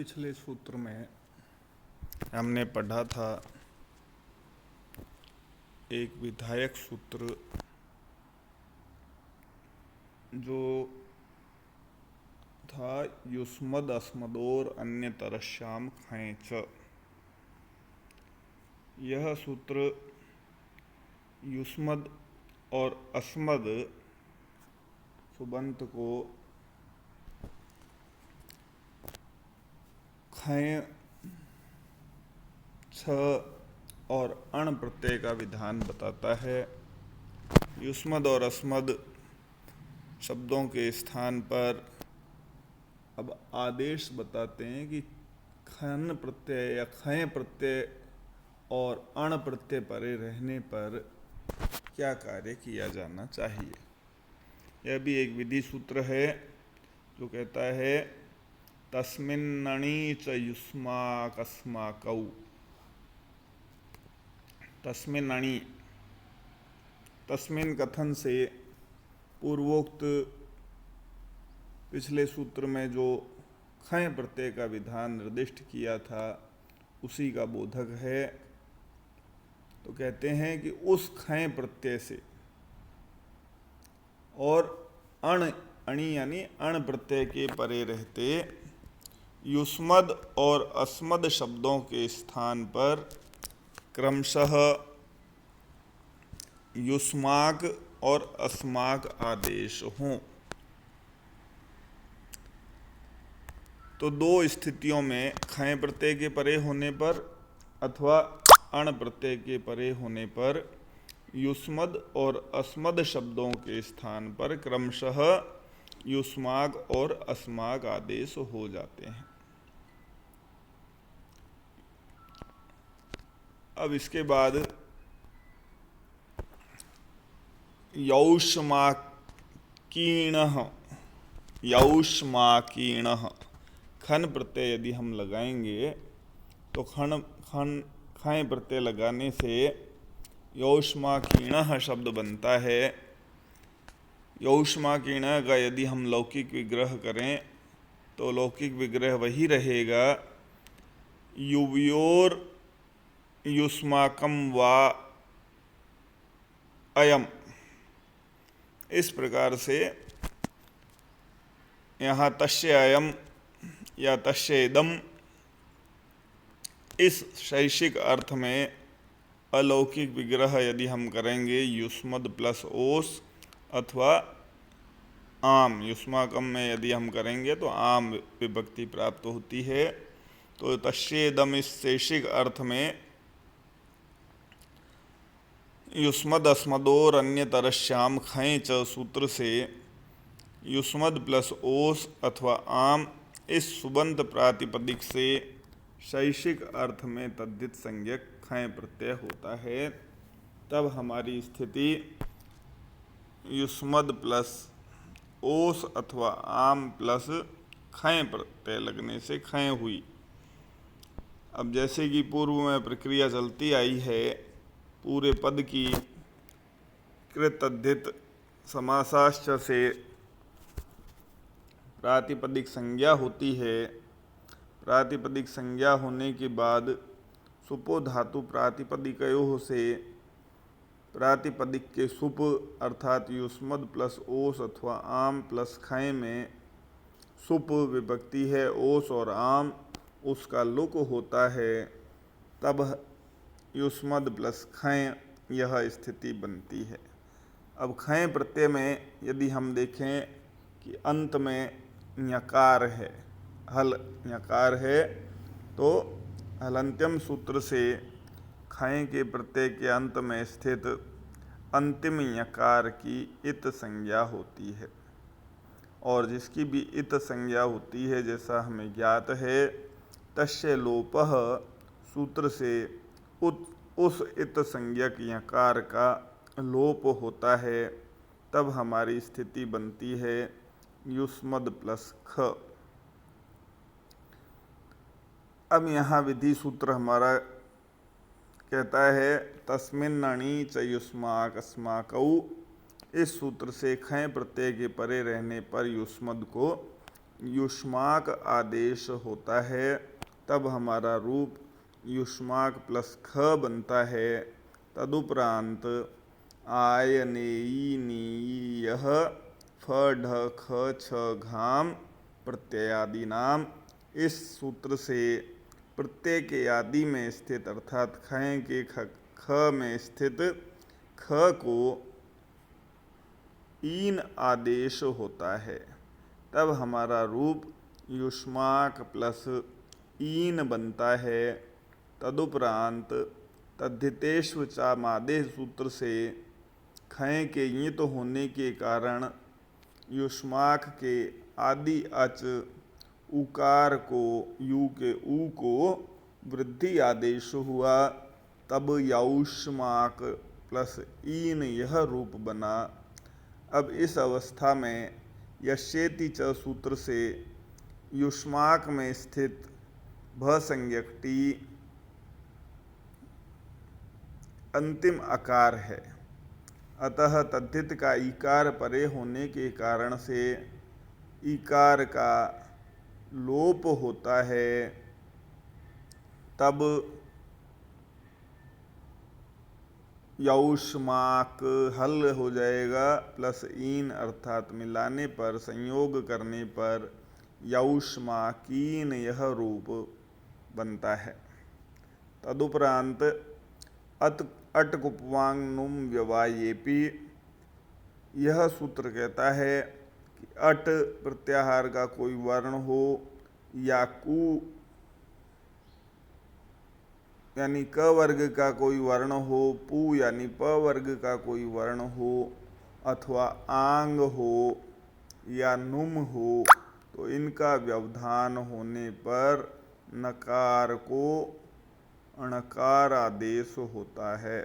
पिछले सूत्र में हमने पढ़ा था एक विधायक सूत्र जो था युष्मद अस्मदोर अन्यतरश्याम खैंच। यह सूत्र युष्मद और अस्मद सुबंत को खैं छ और अण प्रत्यय का विधान बताता है। युष्मद और अस्मद शब्दों के स्थान पर अब आदेश बताते हैं कि खन प्रत्यय या खय प्रत्यय और अण प्रत्यय परे रहने पर क्या कार्य किया जाना चाहिए। यह भी एक विधि सूत्र है जो कहता है तस्मिन्नणि च युष्माकस्माकौ। तस्मिन्नणि, तस्मिन् कथन से पूर्वोक्त पिछले सूत्र में जो खय प्रत्यय का विधान निर्दिष्ट किया था उसी का बोधक है। तो कहते हैं कि उस खय प्रत्यय से और अणि यानी अण प्रत्यय के परे रहते युष्मद और अस्मद शब्दों के स्थान पर क्रमशः युष्माक और अस्माक आदेश हों। तो दो स्थितियों में खय प्रत्यय के परे होने पर अथवा अण प्रत्यय के परे होने पर युष्मद और अस्मद शब्दों के स्थान पर क्रमशः युष्माक और अस्माक आदेश हो जाते हैं। अब इसके बाद यौष्माकीणः खन प्रत्यय यदि हम लगाएंगे तो खय प्रत्यय लगाने से यौष्माकीणः शब्द बनता है। यौष्माकीणः का यदि हम लौकिक विग्रह करें तो लौकिक विग्रह वही रहेगा युवयोर युष्माकम वा अयम। इस प्रकार से यहाँ तस्य अयम या तस्य इदम इस शैषिक अर्थ में अलौकिक विग्रह यदि हम करेंगे युष्मद प्लस ओस अथवा आम, युष्माकम में यदि हम करेंगे तो आम विभक्ति प्राप्त होती है। तो तस्येदम इस शैषिक अर्थ में युष्मद अस्मदोर अन्यतरश्याम खय च सूत्र से युष्मद प्लस ओस अथवा आम इस सुबंत प्रातिपदिक से शैषिक अर्थ में तद्धित संज्ञक खय प्रत्यय होता है। तब हमारी स्थिति युष्मद प्लस ओस अथवा आम प्लस खय प्रत्यय लगने से खय हुई। अब जैसे कि पूर्व में प्रक्रिया चलती आई है, पूरे पद की कृतद्धित समासाश्च से प्रातिपदिक संज्ञा होती है। प्रातिपदिक संज्ञा होने के बाद सुपो धातु प्रातिपदिकयोः से प्रातिपदिक के सुप अर्थात युष्मद प्लस ओस अथवा आम प्लस खय में सुप विभक्ति है, ओस और आम उसका लुक होता है, तब युष्मद प्लस खय यह स्थिति बनती है। अब खय प्रत्यय में यदि हम देखें कि अंत में ञकार है, हल ञकार है, तो हलंत्यम सूत्र से खय के प्रत्यय के अंत में स्थित अंतिम ञकार की इत संज्ञा होती है। और जिसकी भी इत संज्ञा होती है जैसा हमें ज्ञात है तस्य लोपः सूत्र से उस इत संज्ञक यकार का लोप होता है। तब हमारी स्थिति बनती है युष्मद प्लस ख। अब यहाँ विधि सूत्र हमारा कहता है तस्मिन्नणि च युष्माकस्माकौ। इस सूत्र से खय प्रत्यय के परे रहने पर युष्मद को युष्माक आदेश होता है, तब हमारा रूप युष्माक प्लस ख बनता है। तदुपरांत आय नेई नी यह फ ढ ख छ घाम प्रत्ययादि नाम, इस सूत्र से प्रत्यय के आदि में स्थित अर्थात खय के ख में स्थित ख को ईन आदेश होता है, तब हमारा रूप युष्माक प्लस ईन बनता है। तदुपरांत तद्धितेष्व चामादेश सूत्र से खय के यित होने के कारण युष्माक के आदि अच उकार को यू के ऊ को वृद्धि आदेश हुआ, तब यौष्माक प्लस ईन यह रूप बना। अब इस अवस्था में यस्येति च सूत्र से युष्माक में स्थित भ संज्ञक टी अंतिम आकार है, अतः तद्धित का ईकार परे होने के कारण से ईकार का लोप होता है। तब यौष्माक हल हो जाएगा प्लस ईन अर्थात मिलाने पर संयोग करने पर यौष्माकीन यह रूप बनता है। तदुपरांत अटकुपवांग नुम व्यवायेपि, यह सूत्र कहता है कि अट प्रत्याहार का कोई वर्ण हो या कु यानी क वर्ग का कोई वर्ण हो, पू यानी प वर्ग का कोई वर्ण हो, अथवा आंग हो या नुम हो, तो इनका व्यवधान होने पर नकार को अणकार आदेश होता है।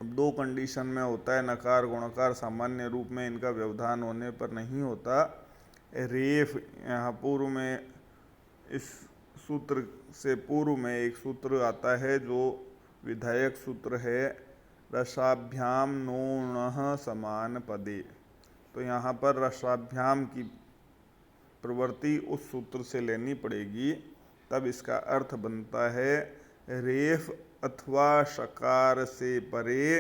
अब दो कंडीशन में होता है नकार गुणकार, सामान्य रूप में इनका व्यवधान होने पर नहीं होता। रेफ यहाँ पूर्व में इस सूत्र से पूर्व में एक सूत्र आता है जो विधायक सूत्र है, रसाभ्याम नोणः समान पदे, तो यहाँ पर रसाभ्याम की प्रवृत्ति उस सूत्र से लेनी पड़ेगी, तब इसका अर्थ बनता है रेफ अथवा शकार से परे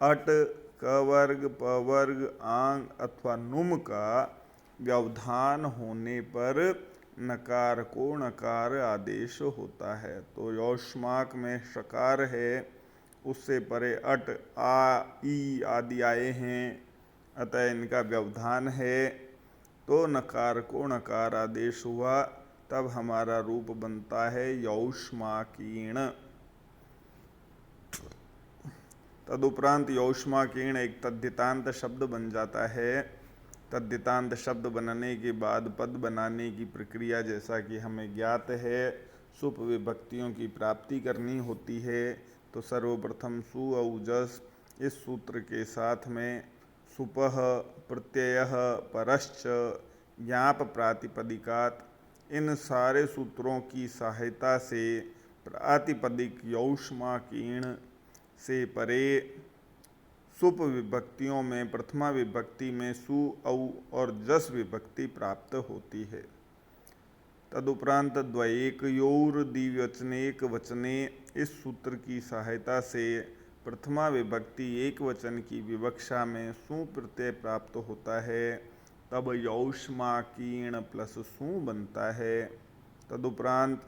अट क वर्ग प वर्ग आंग अथवा नुम का व्यवधान होने पर नकार को नकार आदेश होता है। तो यौष्माक में शकार है, उससे परे अट आ ई आदि आए हैं, अतः इनका व्यवधान है, तो नकार को नकार आदेश हुआ, तब हमारा रूप बनता है यौष्माकीण। तदुपरांत यौष्माकीण एक तद्धितांत शब्द बन जाता है। तद्धितांत शब्द बनने के बाद पद बनाने की प्रक्रिया जैसा कि हमें ज्ञात है, सुप विभक्तियों की प्राप्ति करनी होती है। तो सर्वप्रथम सु औजस इस सूत्र के साथ में सुपह प्रत्ययः परश्च ज्ञाप प्रातिपदिकात, इन सारे सूत्रों की सहायता से प्रातिपदिक यौष्माकीण से परे सुप विभक्तियों में प्रथमा विभक्ति में सु औ और जस विभक्ति प्राप्त होती है। तदुपरांत द्वयेकयोर द्विवचनेक वचने, इस सूत्र की सहायता से प्रथमा विभक्ति एक वचन की विवक्षा में सु प्रत्यय प्राप्त होता है, तब यौष्माकीण प्लस सु बनता है। तदुपरांत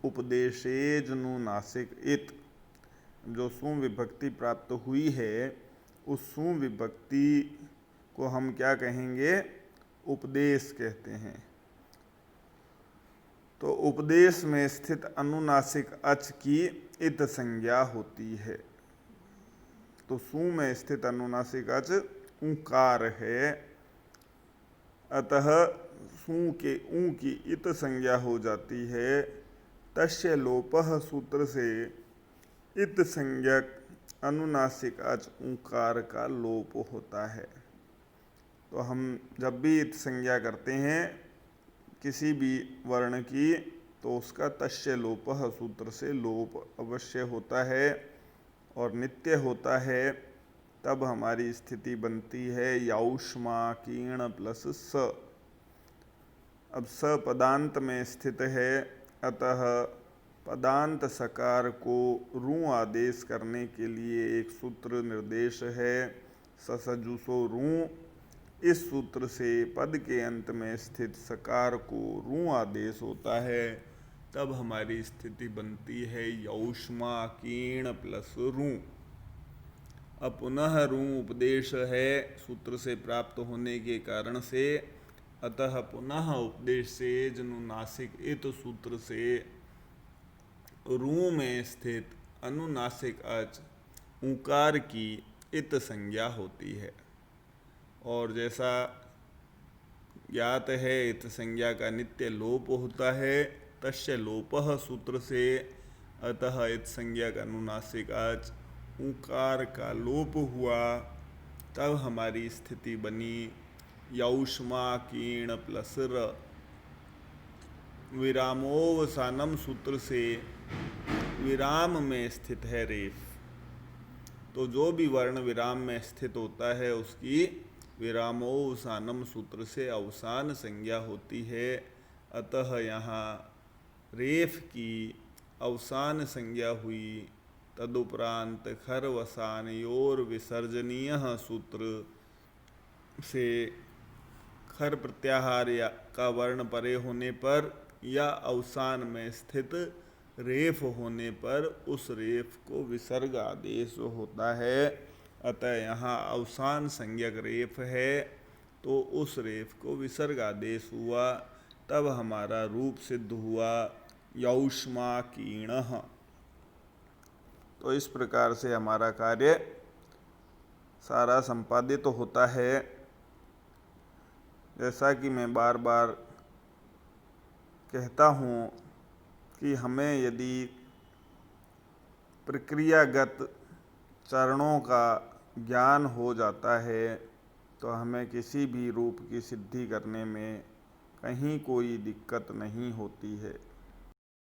उपदेशेजनुनासिक इत, जो सु विभक्ति प्राप्त हुई है, उस सु विभक्ति को हम क्या कहेंगे, उपदेश कहते हैं। तो उपदेश में स्थित अनुनासिक अच की इत संज्ञा होती है। तो सु में स्थित अनुनासिक अच ऊकार है, अतः सु के ऊ की इत संज्ञा हो जाती है। तस्य लोपः सूत्र से इत संज्ञक अनुनासिक अच ऊकार का लोप होता है। तो हम जब भी इत संज्ञा करते हैं किसी भी वर्ण की, तो उसका तस्य लोपः सूत्र से लोप अवश्य होता है और नित्य होता है। तब हमारी स्थिति बनती है यौष्मा कीर्ण प्लस स। अब स पदांत में स्थित है, अतः पदांत सकार को रू आदेश करने के लिए एक सूत्र निर्देश है, ससजुसो रू। इस सूत्र से पद के अंत में स्थित सकार को रू आदेश होता है, तब हमारी स्थिति बनती है यौष्मा कीर्ण प्लस रू। अब पुनः रू उपदेश है सूत्र से प्राप्त होने के कारण से, अतः पुनः उपदेश से जनुनासिक इत सूत्र से रू में स्थित अनुनासिक अच ऊकार की इत संज्ञा होती है। और जैसा ज्ञात है इत संज्ञा का नित्य लोप होता है, तस्य लोपः सूत्र से, अतः इत संज्ञा का अनुनासिक अच ऊकार का लोप हुआ, तब हमारी स्थिति बनी यौष्मा कीर्ण प्लस र। विरामोवसानम सूत्र से विराम में स्थित है रेफ, तो जो भी वर्ण विराम में स्थित होता है उसकी विरामोवसानम सूत्र से अवसान संज्ञा होती है, अतः यहाँ रेफ की अवसान संज्ञा हुई। तदुपरांत खरवसानयोर विसर्जनीय सूत्र से खर प्रत्याहार का वर्ण परे होने पर या अवसान में स्थित रेफ होने पर उस रेफ को विसर्ग आदेश होता है, अतः यहाँ अवसान संज्ञक रेफ है तो उस रेफ को विसर्ग आदेश हुआ, तब हमारा रूप सिद्ध हुआ यौष्मा कीणः। तो इस प्रकार से हमारा कार्य सारा संपादित तो होता है। जैसा कि मैं बार बार कहता हूँ कि हमें यदि प्रक्रियागत चरणों का ज्ञान हो जाता है तो हमें किसी भी रूप की सिद्धि करने में कहीं कोई दिक्कत नहीं होती है।